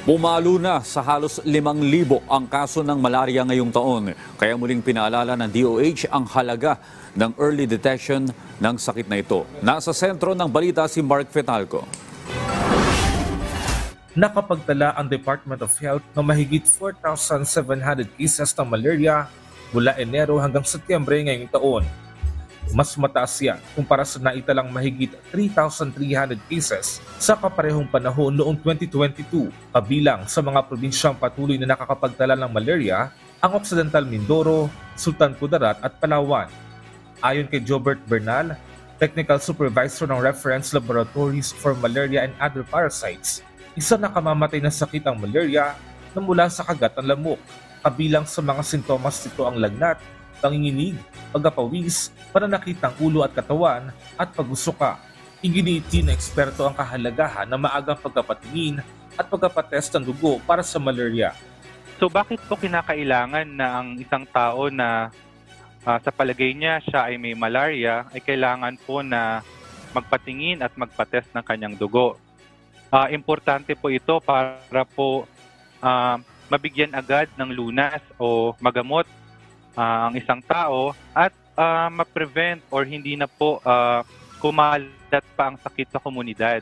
Pumalo na sa halos 5,000 ang kaso ng malaria ngayong taon. Kaya muling pinaalala ng DOH ang halaga ng early detection ng sakit na ito. Nasa sentro ng balita si Mark Fetalco. Nakapagtala ang Department of Health ng mahigit 4,700 cases ng malaria mula Enero hanggang Setyembre ngayong taon. Mas mataas yan kumpara sa naitalang mahigit 3,300 cases sa kaparehong panahon noong 2022. Kabilang sa mga probinsyang patuloy na nakakapagtala ng malaria ang Occidental Mindoro, Sultan Kudarat at Palawan. Ayon kay Jobert Bernal, Technical Supervisor ng Reference Laboratories for Malaria and Other Parasites, isa na kamamatay na sakit ang malaria na mula sa kagat ng lamok. Kabilang sa mga sintomas nito ang lagnat, panginginig, pagkapawis, pananakit ng ulo at katawan, at pag-usuka. Iginiiti ng eksperto ang kahalagahan ng maagang pagkapatingin at pagkapatest ng dugo para sa malaria. So bakit po kinakailangan na ang isang tao na sa palagay niya siya ay may malaria ay kailangan po na magpatingin at magpatest ng kanyang dugo? Importante po ito para po mabigyan agad ng lunas o magamot ang isang tao at ma-prevent or hindi na po kumalat pa ang sakit sa komunidad.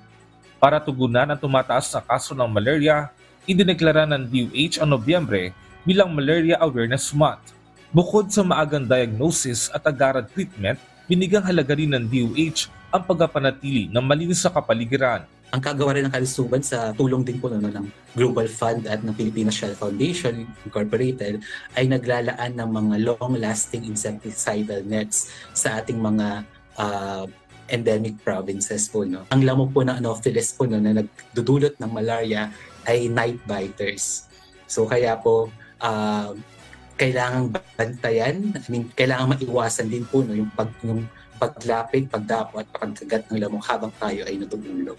Para tugunan ang tumataas na kaso ng malaria, idineklara ng DOH ang Nobyembre bilang Malaria Awareness Month. Bukod sa maagang diagnosis at agarang treatment, binigang halaga rin ng DOH ang pagpapanatili ng malinis sa kapaligiran. Ang kagawa rin ng kalusugan sa tulong din po ng Global Fund at ng Philippine Shell Foundation Incorporated ay naglalaan ng mga long-lasting insecticidal nets sa ating mga endemic provinces po. No? Ang lamok po ng Anopheles po na nagdudulot ng malaria ay night biters. So kaya po kailangang bantayan, kailangang maiwasan din po yung paglapig, pagdapo at pagkagat ng lamok habang tayo ay natutulog.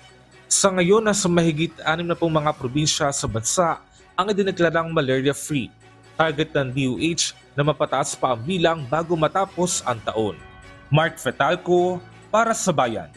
Sa ngayon, nasa mahigit 6 na pong mga probinsya sa bansa ang idineklarang malaria-free. Target ng DOH na mapataas pa ang bilang bago matapos ang taon. Mark Fetalco para sa Bayan.